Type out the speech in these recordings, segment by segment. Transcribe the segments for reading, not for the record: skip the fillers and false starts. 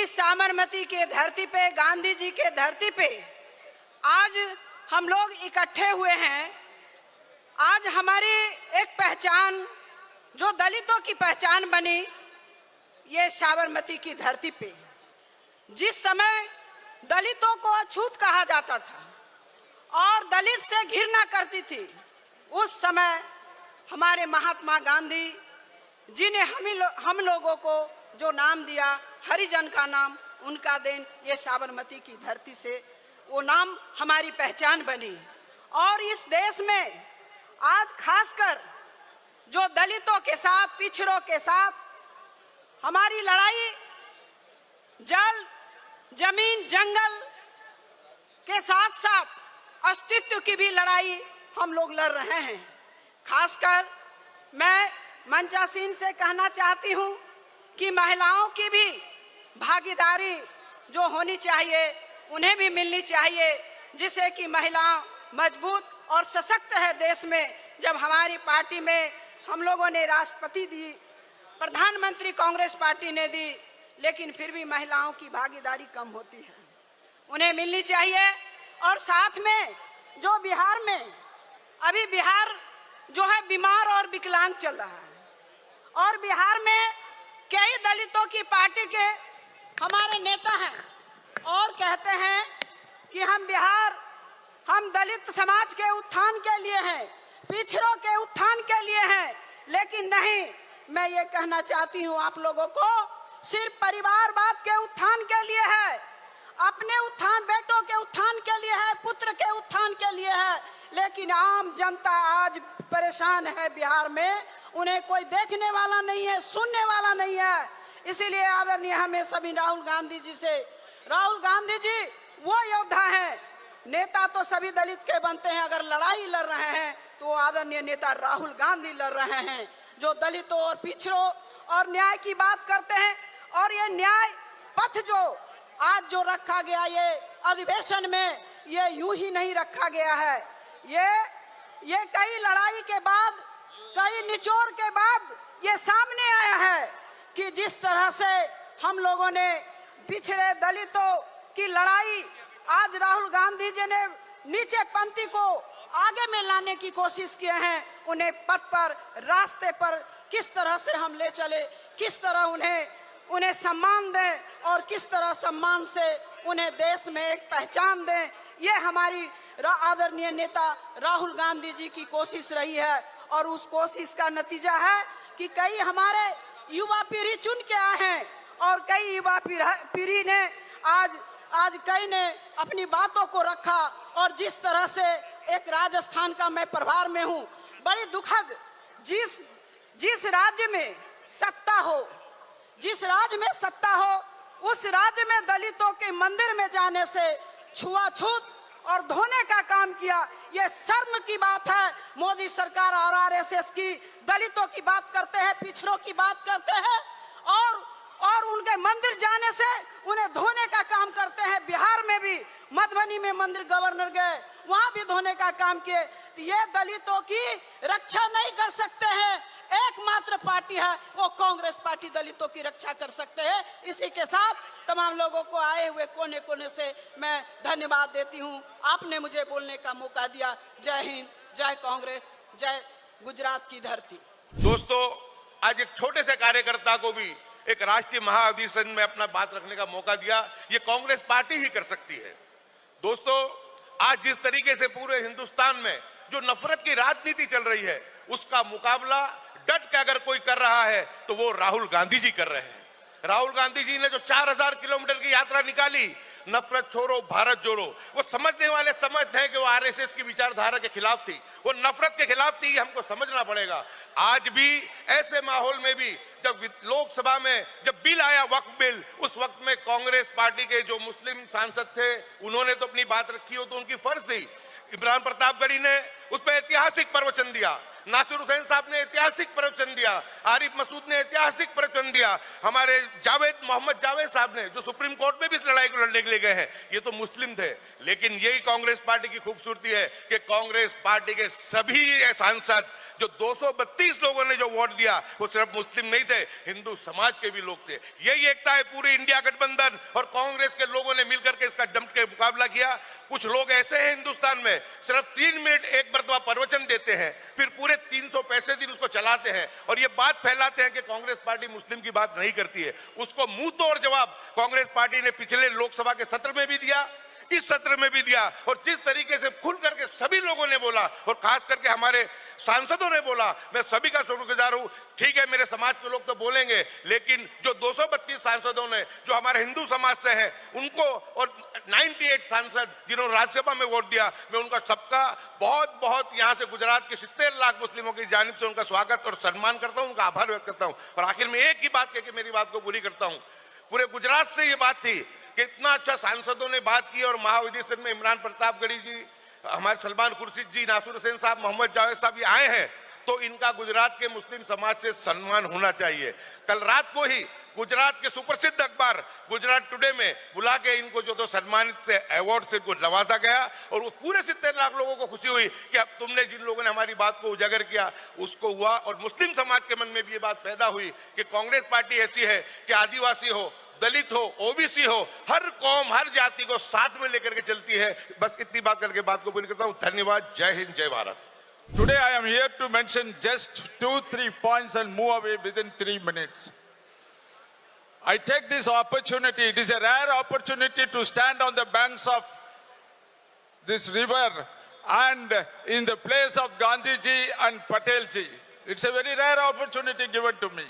इस साबरमती के धरती पे, गांधी जी के धरती पे आज हम लोग इकट्ठे हुए हैं। आज हमारी एक पहचान, जो दलितों की पहचान बनी, ये साबरमती की धरती पे जिस समय दलितों को अछूत कहा जाता था और दलित से घृणा करती थी, उस समय हमारे महात्मा गांधी जी ने हम लोगों को जो नाम दिया, हरिजन का नाम, उनका देन ये साबरमती की धरती से वो नाम हमारी पहचान बनी। और इस देश में आज खासकर जो दलितों के साथ, पिछड़ों के साथ हमारी लड़ाई जल, जमीन, जंगल के साथ साथ अस्तित्व की भी लड़ाई हम लोग लड़ रहे हैं। खासकर मैं मंचासीन से कहना चाहती हूं कि महिलाओं की भी भागीदारी जो होनी चाहिए, उन्हें भी मिलनी चाहिए, जिससे कि महिला मजबूत और सशक्त है देश में। जब हमारी पार्टी में हम लोगों ने राष्ट्रपति दी, प्रधानमंत्री कांग्रेस पार्टी ने दी, लेकिन फिर भी महिलाओं की भागीदारी कम होती है, उन्हें मिलनी चाहिए। और साथ में जो बिहार में अभी बिहार जो है बीमार और विकलांग चल रहा है, और बिहार में कई दलितों की पार्टी के हमारे नेता हैं और कहते हैं कि हम दलित समाज के उत्थान के लिए हैं, पिछड़ों के उत्थान के लिए हैं। लेकिन नहीं, मैं ये कहना चाहती हूँ आप लोगों को, सिर्फ परिवारवाद के उत्थान के लिए है, अपने उत्थान, बेटों के उत्थान के लिए है, पुत्र के उत्थान के लिए है। लेकिन आम जनता आज परेशान है बिहार में, उन्हें कोई देखने वाला नहीं है, सुनने वाला नहीं है। इसीलिए आदरणीय हमें सभी राहुल गांधी जी वो योद्धा हैं, नेता तो सभी दलित के बनते हैं, अगर लड़ाई लड़ रहे हैं तो आदरणीय नेता राहुल गांधी लड़ रहे हैं, जो दलितों और पिछड़ों और न्याय की बात करते हैं। और ये न्याय पथ जो आज जो रखा गया ये अधिवेशन में, ये यूं ही नहीं रखा गया है, ये कई लड़ाई के बाद, कई निचोड़ के बाद ये सामने आया है कि जिस तरह से हम लोगों ने पिछड़े दलितों की लड़ाई, आज राहुल गांधी जी ने नीचे पंक्ति को आगे में लाने की कोशिश किए हैं, उन्हें पथ पर, रास्ते पर किस तरह से हम ले चले, किस तरह उन्हें सम्मान दें और किस तरह सम्मान से उन्हें देश में एक पहचान दें, ये हमारी आदरणीय नेता राहुल गांधी जी की कोशिश रही है। और उस कोशिश का नतीजा है कि कई हमारे युवा पीढ़ी चुन के आए हैं और कई युवा पीढ़ी ने आज कई ने अपनी बातों को रखा। और जिस तरह से एक राजस्थान का मैं प्रभार में हूँ, बड़ी दुखद, जिस राज्य में सत्ता हो, जिस राज्य में सत्ता हो, उस राज्य में दलितों के मंदिर में जाने से छुआछूत और धोने का काम किया, ये शर्म की बात है। मोदी सरकार और आरएसएस की दलितों की बात करते हैं, पिछड़ों की बात करते हैं और उनके मंदिर जाने से उन्हें धोने का काम करते हैं। बिहार में भी मधुबनी में मंदिर गवर्नर गए, वहां भी धोने का काम किए। तो ये दलितों की रक्षा नहीं कर सकते हैं, एकमात्र पार्टी है वो कांग्रेस पार्टी दलितों की रक्षा कर सकते हैं। इसी के साथ तमाम लोगों को आए हुए कोने कोने से मैं धन्यवाद देती हूँ, आपने मुझे बोलने का मौका दिया। जय हिंद, जय कांग्रेस, जय गुजरात की धरती। दोस्तों, आज एक छोटे से कार्यकर्ता को भी एक राष्ट्रीय महाअधिवेशन में अपना बात रखने का मौका दिया, ये कांग्रेस पार्टी ही कर सकती है। दोस्तों, आज जिस तरीके से पूरे हिंदुस्तान में जो नफरत की राजनीति चल रही है, उसका मुकाबला डट के अगर कोई कर रहा है तो वो राहुल गांधी जी कर रहे हैं। राहुल गांधी जी ने जो 4000 किलोमीटर की यात्रा निकाली, नफरत छोड़ो भारत जोड़ो, वो समझने वाले समझते हैं कि वो आरएसएस की विचारधारा के खिलाफ थी, वो नफरत के खिलाफ थी, हमको समझना पड़ेगा। आज भी ऐसे माहौल में भी जब लोकसभा में जब बिल आया, वक्फ बिल, उस वक्त में कांग्रेस पार्टी के जो मुस्लिम सांसद थे, उन्होंने तो अपनी बात रखी हो तो उनकी फर्ज थी। इमरान प्रतापगढ़ी ने उस पर ऐतिहासिक प्रवचन दिया, नासिर हुसैन साहब ने ऐतिहासिक प्रवचन दिया, आरिफ मसूद ने ऐतिहासिक प्रवचन दिया, हमारे मोहम्मद जावेद साहब ने जो सुप्रीम कोर्ट में भी इस लड़ाई को लड़ने के लिए गए हैं, ये तो मुस्लिम थे। लेकिन यही कांग्रेस पार्टी की खूबसूरती है कि कांग्रेस पार्टी के सभी सांसद, जो 232 लोगों ने जो वोट दिया, वो सिर्फ मुस्लिम नहीं थे, हिंदू समाज के भी लोग थे। यही एकता है पूरी इंडिया गठबंधन और कांग्रेस के लोगों ने मिलकर के इसका जम के मुकाबला किया। कुछ लोग ऐसे हैं हिंदुस्तान में, सिर्फ 3 मिनट एक मरतबा प्रवचन देते हैं, फिर पूरे 365 दिन उसको चलाते हैं और ये बात फैलाते हैं कि कांग्रेस पार्टी मुस्लिम की बात नहीं करती है। उसको मुंह तोड़ जवाब कांग्रेस पार्टी ने पिछले लोकसभा के सत्र में भी दिया, इस सत्र में भी दिया, और जिस तरीके से खुल करके सभी लोगों ने बोला और खास करके हमारे सांसदों ने बोला, मैं सभी का शुक्रगुजार हूं। ठीक है, मेरे समाज के लोग तो बोलेंगे, लेकिन जो 232 सांसदों ने जो हमारे हिंदू समाज से हैं उनको, और 98 सांसद जिन्होंने राज्यसभा में वोट दिया, मैं उनका सबका बहुत बहुत यहां से गुजरात के 70 लाख मुस्लिमों की जानिब से उनका स्वागत और सम्मान करता हूं, उनका आभार व्यक्त करता हूं। और आखिर में एक ही बात कह के मेरी बात को पूरी करता हूं। पूरे गुजरात से ये बात थी, कितना अच्छा सांसदों ने बात की, और महाविधिसभा में इमरान प्रतापगढ़ी जी, हमारे सलमान खुर्शीद जी, नासिर हुसैन साहब, मोहम्मद जावेद साहब ये आए हैं, तो इनका गुजरात के मुस्लिम समाज से सम्मान होना चाहिए। कल रात को ही गुजरात के सुप्रसिद्ध अखबार गुजरात टुडे में बुला के इनको जो तो सम्मानित से अवार्ड से नवाजा गया, और वो पूरे 70 लाख लोगों को खुशी हुई कि अब तुमने जिन लोगों ने हमारी बात को उजागर किया उसको हुआ। और मुस्लिम समाज के मन में भी ये बात पैदा हुई कि कांग्रेस पार्टी ऐसी है कि आदिवासी हो, दलित हो, ओबीसी हो, हर कौम हर जाति को साथ में लेकर के चलती है। बस इतनी बात करके बात को पूरी करता हूं। धन्यवाद। जय हिंद, जय Bharat. Today I am here to mention just 2-3 points and move away within 3 minutes. I take this opportunity, it is a rare opportunity to stand on the banks of this river and in the place of Gandhiji and Patelji. It's a very rare opportunity given to me.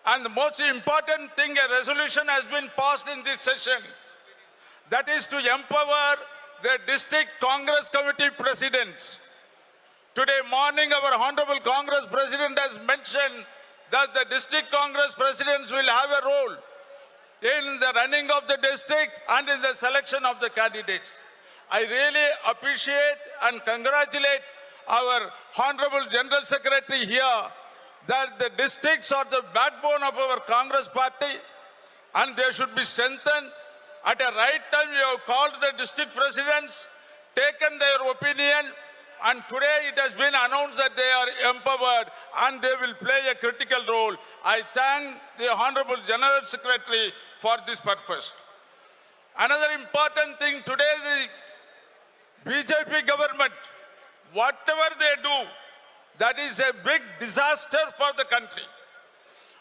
And the most important thing, a resolution has been passed in this session. That is to empower the district Congress committee presidents. Today morning, our Honorable Congress President has mentioned that the district Congress presidents will have a role in the running of the district and in the selection of the candidates. I really appreciate and congratulate our Honorable General Secretary here that the districts are the backbone of our Congress party and they should be strengthened. At a right time, we have called the district presidents, taken their opinion, and today it has been announced that they are empowered and they will play a critical role. I thank the Honorable General Secretary for this purpose. Another important thing today, the BJP government, whatever they do, that is a big disaster for the country.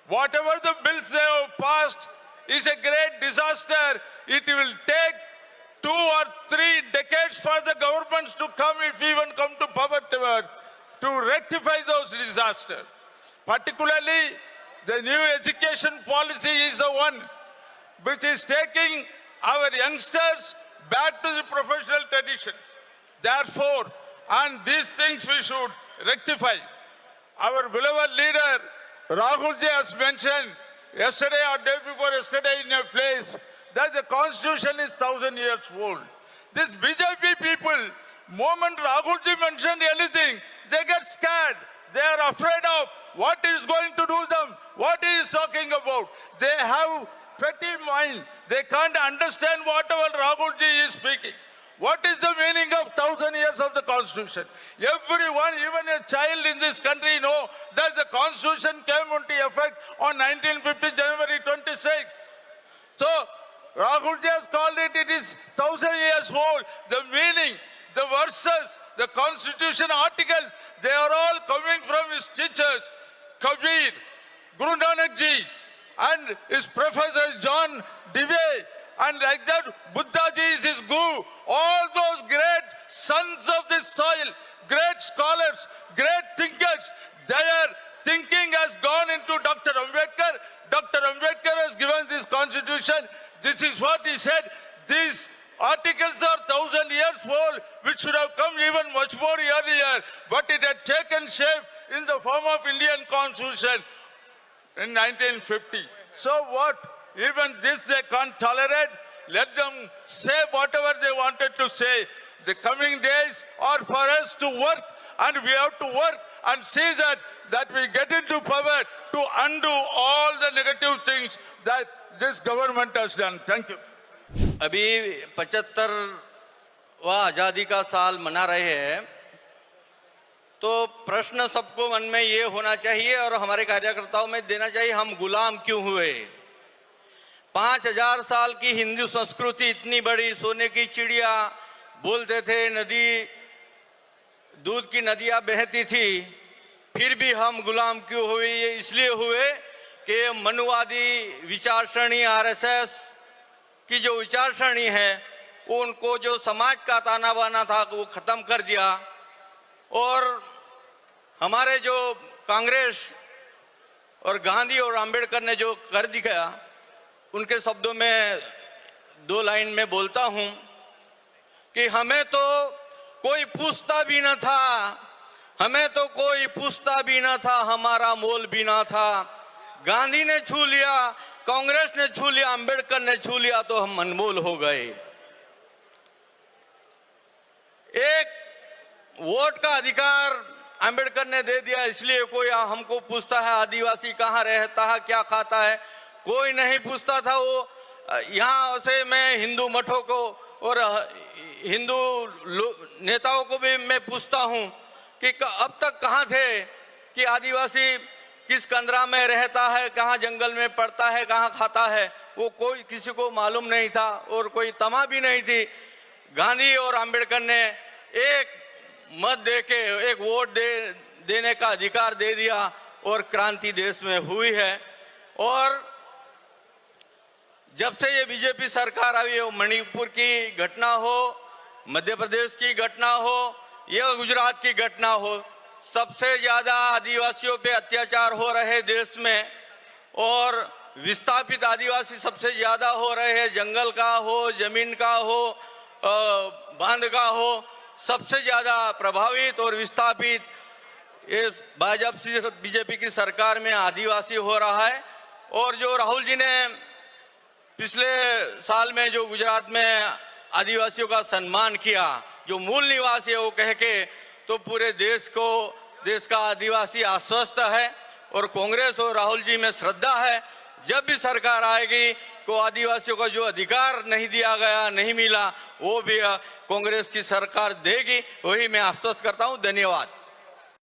Whatever the bills they have passed is a great disaster. It will take 2 or 3 decades for the governments to come, if even come to power, to rectify those disasters. Particularly, the new education policy is the one which is taking our youngsters back to the professional traditions. Therefore, and these things we should rectify. Our beloved leader, Rahul Ji, has mentioned yesterday or day before yesterday in a place that the constitution is 1,000 years old. This BJP people, moment Rahul Ji mentioned anything, they get scared. They are afraid of what is going to do them, what he is talking about. They have petty mind. They can't understand whatever Rahul Ji is speaking. What is the meaning of 1,000 years of the Constitution? Everyone, even a child in this country, know that the Constitution came into effect on 1950 January 26th. So, Rahul Ji has called it, it is 1,000 years old. The meaning, the verses, the Constitution articles, they are all coming from his teachers, Kabir, Guru Nanak Ji, and his professor John Dewey. And like that, Buddhaji is his guru. All those great sons of this soil, great scholars, great thinkers, their thinking has gone into Dr. Ambedkar. Dr. Ambedkar has given this constitution. This is what he said. These articles are 1,000 years old, which should have come even much more earlier. But it had taken shape in the form of Indian constitution in 1950. So what? Even this they can't tolerate. Let them say whatever they wanted to say. The coming days are for us to work and we have to work and see that we get into power to undo all the negative things that this government has done. Thank you. अभी 75वां आजादी का साल मना रहे हैं, तो प्रश्न सबको मन में ये होना चाहिए और हमारे कार्यकर्ताओं में देना चाहिए, हम गुलाम क्यों हुए? 5000 साल की हिंदू संस्कृति इतनी बड़ी, सोने की चिड़िया बोलते थे, नदी दूध की नदियां बहती थी, फिर भी हम गुलाम क्यों हुए? ये इसलिए हुए कि मनुवादी विचारसरणी आरएसएस की जो विचारसरणी है, उनको जो समाज का ताना बाना था वो खत्म कर दिया। और हमारे जो कांग्रेस और गांधी और अंबेडकर ने जो कर दिया, उनके शब्दों में 2 लाइन में बोलता हूं कि हमें तो कोई पूछता भी न था, हमें तो कोई पूछता भी न था, हमारा मोल भी ना था। गांधी ने छू लिया, कांग्रेस ने छू लिया, अंबेडकर ने छू लिया, तो हम अनमोल हो गए। एक वोट का अधिकार अंबेडकर ने दे दिया, इसलिए कोई हमको पूछता है आदिवासी कहाँ रहता है, क्या खाता है, कोई नहीं पूछता था। वो यहाँ से मैं हिंदू मठों को और हिंदू नेताओं को भी मैं पूछता हूँ कि अब तक कहाँ थे कि आदिवासी किस कंदरा में रहता है, कहाँ जंगल में पड़ता है, कहाँ खाता है, वो कोई किसी को मालूम नहीं था और कोई तमा भी नहीं थी। गांधी और अंबेडकर ने एक मत देके, एक वोट देने का अधिकार दे दिया और क्रांति देश में हुई है। और जब से ये बीजेपी सरकार आई, हो मणिपुर की घटना हो, मध्य प्रदेश की घटना हो या गुजरात की घटना हो, सबसे ज्यादा आदिवासियों पे अत्याचार हो रहे देश में और विस्थापित आदिवासी सबसे ज्यादा हो रहे हैं। जंगल का हो, जमीन का हो, बांध का हो, सबसे ज्यादा प्रभावित और विस्थापित ये भाजपा बीजेपी की सरकार में आदिवासी हो रहा है। और जो राहुल जी ने पिछले साल में जो गुजरात में आदिवासियों का सम्मान किया, जो मूल निवासी है वो कह के, तो पूरे देश का आदिवासी आश्वस्त है। और कांग्रेस और राहुल जी में श्रद्धा है, जब भी सरकार आएगी को आदिवासियों का जो अधिकार नहीं दिया गया, नहीं मिला, वो भी कांग्रेस की सरकार देगी, वही मैं आश्वस्त करता हूं। धन्यवाद।